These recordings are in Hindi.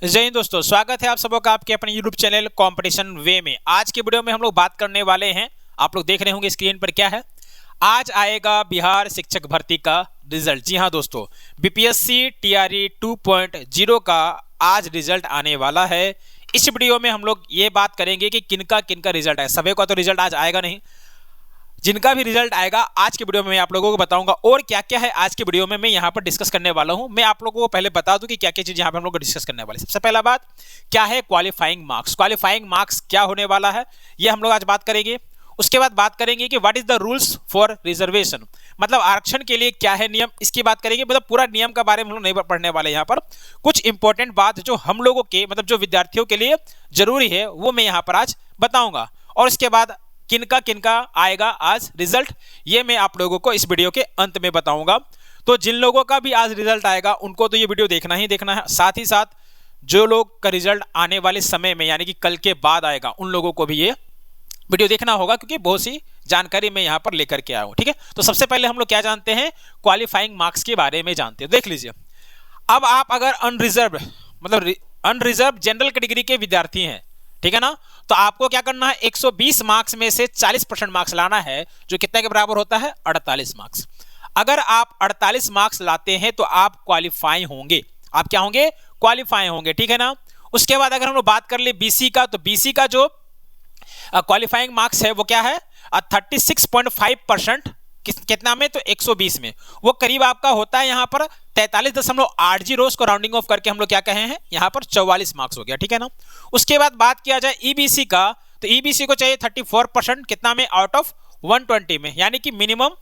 जय हिंद दोस्तों, स्वागत है आप सबों का आपके अपने YouTube चैनल कंपटीशन वे में। आज की वीडियो में हम लोग बात करने वाले हैं, आप लोग देख रहे होंगे स्क्रीन पर क्या है। आज आएगा बिहार शिक्षक भर्ती का रिजल्ट। जी हाँ दोस्तों, बीपीएससी टीआरई 2.0 का आज रिजल्ट आने वाला है। इस वीडियो में हम लोग ये बात करेंगे कि किनका किनका रिजल्ट है। सभी का तो रिजल्ट आज आएगा नहीं, जिनका भी रिजल्ट आएगा आज के वीडियो में मैं आप लोगों को बताऊंगा। और क्या क्या है आज के वीडियो में मैं यहाँ पर डिस्कस करने वाला हूँ। मैं आप लोगों को पहले बता दूं कि क्या क्या चीज यहाँ पे हम लोग डिस्कस करने वाले। सबसे पहला बात क्या है क्वालिफाइंग मार्क्स। क्वालिफाइंग मार्क्स क्या होने वाला है ये हम लोग आज बात करेंगे। उसके बाद बात करेंगे कि what is the rules for reservation, मतलब आरक्षण के लिए क्या है नियम, इसकी बात करेंगे। मतलब पूरा नियम के बारे में हम लोग नहीं पढ़ने वाले। यहाँ पर कुछ इंपॉर्टेंट बात जो हम लोगों के मतलब जो विद्यार्थियों के लिए जरूरी है वो मैं यहाँ पर आज बताऊंगा। और इसके बाद किनका किनका आएगा आज रिजल्ट ये मैं आप लोगों को इस वीडियो के अंत में बताऊंगा। तो जिन लोगों का भी आज रिजल्ट आएगा उनको तो ये वीडियो देखना ही देखना है। साथ ही साथ जो लोग का रिजल्ट आने वाले समय में यानी कि कल के बाद आएगा उन लोगों को भी ये वीडियो देखना होगा, क्योंकि बहुत सी जानकारी मैं यहाँ पर लेकर के आया हूँ। ठीक है, तो सबसे पहले हम लोग क्या जानते हैं, क्वालिफाइंग मार्क्स के बारे में जानते हैं। देख लीजिए, अब आप अगर अनरिजर्व मतलब अनरिजर्व जनरल कैटेगरी के विद्यार्थी हैं, ठीक है ना, तो आपको क्या करना है 120 मार्क्स में से 40% मार्क्स लाना है, जो कितने के बराबर होता है 48 मार्क्स। अगर आप 48 मार्क्स लाते हैं तो आप क्वालिफाई होंगे। आप क्या होंगे, क्वालिफाई होंगे। ठीक है ना। उसके बाद अगर हम लोग बात कर ले बीसी का, तो बीसी का जो क्वालिफाइंग मार्क्स है वो क्या है 36.5%। कितना में, तो 120 में। वो करीब आपका होता है यहाँ पर 43.80 को राउंडिंग ऑफ करके हम लोग क्या कहे हैं यहाँ पर 44 मार्क्स हो गया। ठीक है ना। उसके बाद बात किया जाए ईबीसी का, तो ईबीसी को चाहिए 34%। कितना में, आउट ऑफ 120 में, यानी कि मिनिमम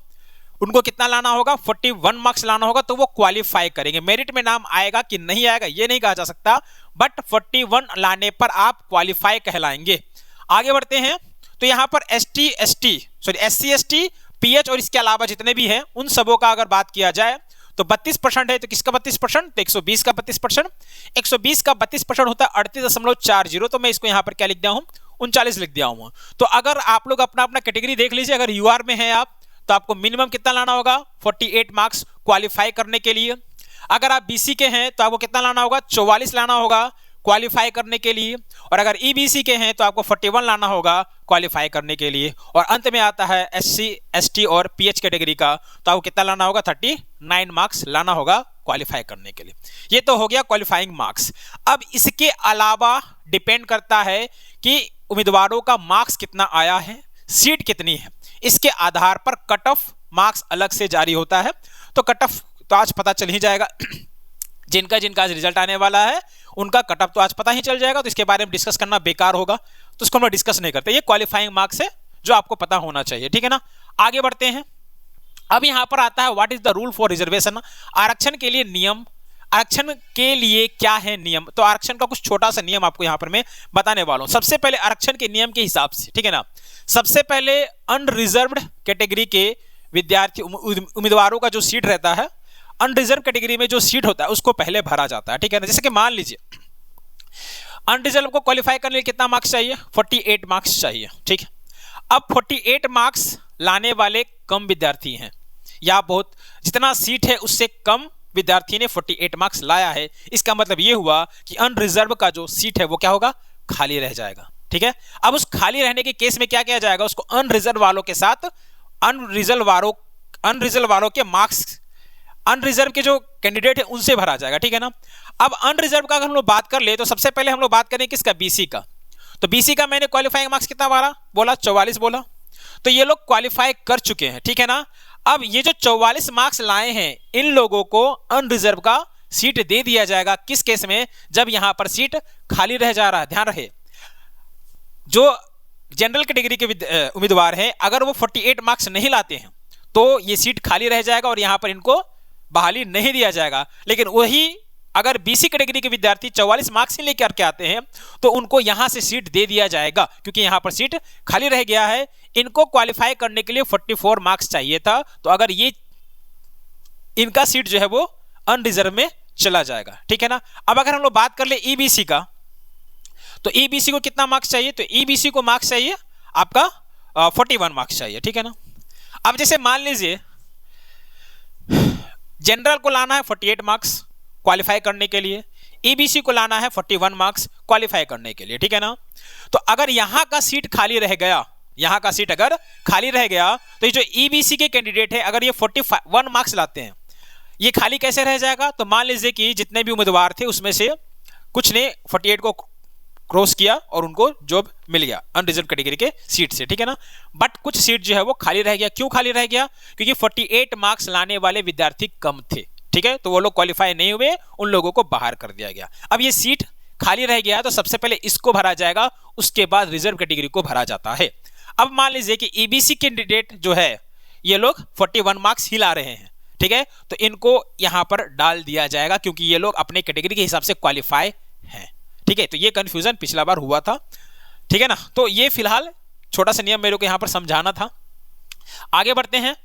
उनको कितना लाना होगा 41 मार्क्स लाना होगा, तो वो क्वालिफाई करेंगे। मेरिट में नाम आएगा कि नहीं आएगा ये नहीं कहा जा सकता, बट 41 लाने पर आप क्वालिफाई कहलाएंगे। आगे बढ़ते हैं, तो यहाँ पर SC ST पीएच और इसके अलावा जितने भी हैं उन सबों का अगर बात किया जाए तो 32% है। तो किसका 32%, तो 120 का 32%। 120 का 32% होता है 38.40। तो मैं इसको यहाँ पर क्या लिख दिया हूँ 39 लिख दिया हूँ। तो अगर आप लोग अपना अपना कैटेगरी देख लीजिए, अगर यूआर में है आप तो आपको मिनिमम कितना लाना होगा 48 मार्क्स क्वालिफाई करने के लिए। अगर आप बीसी के हैं तो आपको कितना लाना होगा 44 लाना होगा क्वालिफाई करने के लिए। और अगर ईबीसी के हैं तो आपको 41 लाना होगा क्वालिफाई करने के लिए। और अंत में आता है SC ST और पीएच कैटेगरी का, तो आपको कितना लाना होगा 39 मार्क्स लाना होगा क्वालिफाई करने के लिए। ये तो हो गया क्वालिफाइंग मार्क्स। अब इसके अलावा डिपेंड करता है कि उम्मीदवारों का मार्क्स कितना आया है, सीट कितनी है, इसके आधार पर कट ऑफ मार्क्स अलग से जारी होता है। तो कट ऑफ तो आज पता चल ही जाएगा। जिनका जिनका आज रिजल्ट आने वाला है उनका कट ऑफ तो आज पता ही चल जाएगा, तो इसके बारे में डिस्कस करना बेकार होगा, तो उसको हम डिस्कस नहीं करते। ये क्वालिफाइंग मार्क्स है जो आपको पता होना चाहिए। ठीक है ना। आगे बढ़ते हैं। अब यहां पर आता है what is the rule for reservation, आरक्षण के लिए नियम। आरक्षण के लिए क्या है नियम, तो आरक्षण का कुछ छोटा सा नियम आपको यहां पर मैं बताने वाला हूं। सबसे पहले आरक्षण के नियम के हिसाब से, ठीक है ना, सबसे पहले अनरिजर्व्ड कैटेगरी के विद्यार्थी उम्मीदवारों का जो सीट रहता है, अनरिजर्व कैटेगरी में जो सीट होता है उसको पहले भरा जाता है। ठीक है ना। जैसे कि मान लीजिए अनरिजर्व को क्वालिफाई करने के लिए कितना मार्क्स चाहिए 48 मार्क्स चाहिए। ठीक है। अब 48 मार्क्स लाने वाले कम विद्यार्थी हैं, या बहुत जितना सीट है उससे कम विद्यार्थी ने 48 मार्क्स लाया है। इसका मतलब यह हुआ कि अनरिजर्व का जो सीट है वो क्या होगा, खाली रह जाएगा। ठीक है। अब उस खाली रहने के केस में क्या किया जाएगा, उसको अनरिजर्व वालों के साथ अनरिजर्व वालों के मार्क्स, अनरिजर्व के जो कैंडिडेट है उनसे भरा जाएगा। ठीक है ना। अब अनरिजर्व का अगर हम लोग बात कर ले तो सबसे पहले हम लोग बात करें किसका, बीसी का। तो बीसी का मैंने क्वालिफाइंग मार्क्स कितना बोला 44 बोला, तो ये लोग क्वालिफाई कर चुके हैं। ठीक है ना। अब ये जो 44 मार्क्स लाए हैं इन लोगों को अनरिजर्व का सीट दे दिया जाएगा। किस केस में, जब यहां पर सीट खाली रह जा रहा है। ध्यान रहे, जो जनरल कैटेगरी के उम्मीदवार हैं अगर वो 48 मार्क्स नहीं लाते हैं तो ये सीट खाली रह जाएगा और यहां पर इनको बहाली नहीं दिया जाएगा। लेकिन वही अगर बीसी कैटेगरी के विद्यार्थी 44 मार्क्स ही लेकर के आते हैं तो उनको यहां से सीट दे दिया जाएगा, क्योंकि यहां पर सीट खाली रह गया है। इनको क्वालिफाई करने के लिए 44 मार्क्स चाहिए था, तो अगर ये इनका सीट जो है वो अनरिजर्व में चला जाएगा। ठीक है ना। अब अगर हम लोग बात कर ले ईबीसी का, तो ईबीसी को कितना मार्क्स चाहिए, तो ईबीसी को मार्क्स चाहिए आपका 41 मार्क्स चाहिए। ठीक है ना। अब जैसे मान लीजिए जनरल को लाना है 48 मार्क्स क्वालिफाई करने के लिए, ईबीसी को लाना है 41 मार्क्स क्वालिफाई करने के लिए, ठीक है ना। तो अगर यहां का सीट खाली रह गया, यहां का सीट अगर खाली रह गया, तो ये जो ईबीसी के कैंडिडेट है अगर ये 41 मार्क्स लाते हैं, ये खाली कैसे रह जाएगा। तो मान लीजिए कि जितने भी उम्मीदवार थे उसमें से कुछ ने 48 को क्रॉस किया और उनको जॉब मिल गया अनरिजर्व कैटेगरी के सीट से, ठीक है ना। बट कुछ सीट जो है वो खाली रह गया। क्यों खाली रह गया? क्योंकि 48 मार्क्स लाने वाले विद्यार्थी कम थे, ठीक है, तो वो लोग क्वालिफाई नहीं हुए, उन लोगों को बाहर कर दिया गया। अब ये सीट खाली रह गया तो सबसे पहले इसको भरा जाएगा, उसके बाद रिजर्व कैटेगरी को भरा जाता है। अब मान लीजिए कि ईबीसी कैंडिडेट जो है ये लोग 41 मार्क्स ही ला रहे हैं, ठीक है, तो इनको यहां पर डाल दिया जाएगा क्योंकि ये लोग अपने कैटेगरी के हिसाब से क्वालिफाई हैं, ठीक है। तो ये कंफ्यूजन पिछला बार हुआ था, ठीक है ना। तो ये फिलहाल छोटा सा नियम मेरे को यहां पर समझाना था। आगे बढ़ते हैं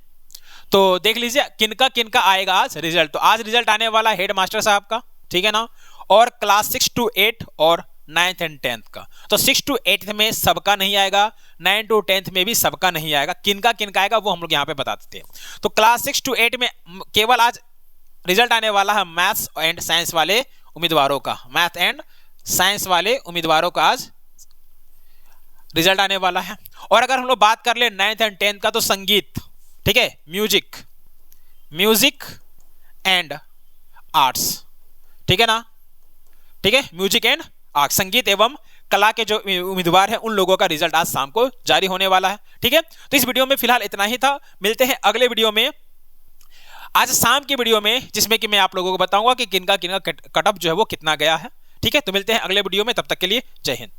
तो देख लीजिए किनका किनका आएगा आज रिजल्ट। तो आज रिजल्ट आने वाला हेड मास्टर साहब का, ठीक है ना, और क्लास 6 to 8 और 9th and 10th का। तो 6 to 8th में सबका नहीं आएगा, 9 to 10th में भी सबका नहीं आएगा। किनका किनका आएगा वो हम लोग यहाँ पे बता देते हैं। तो क्लास 6 to 8 में केवल आज रिजल्ट आने वाला है मैथ्स एंड साइंस वाले उम्मीदवारों का, मैथ एंड साइंस वाले उम्मीदवारों का आज रिजल्ट आने वाला है। और अगर हम लोग बात कर ले 9th and 10th का, तो संगीत, ठीक है, म्यूजिक एंड आर्ट्स, ठीक है ना, ठीक है, म्यूजिक एंड आर्ट्स, संगीत एवं कला के जो उम्मीदवार हैं उन लोगों का रिजल्ट आज शाम को जारी होने वाला है, ठीक है। तो इस वीडियो में फिलहाल इतना ही था। मिलते हैं अगले वीडियो में, आज शाम की वीडियो में, जिसमें कि मैं आप लोगों को बताऊंगा कि किनका किनका कट ऑफ जो है वो कितना गया है, ठीक है। तो मिलते हैं अगले वीडियो में, तब तक के लिए जय हिंद।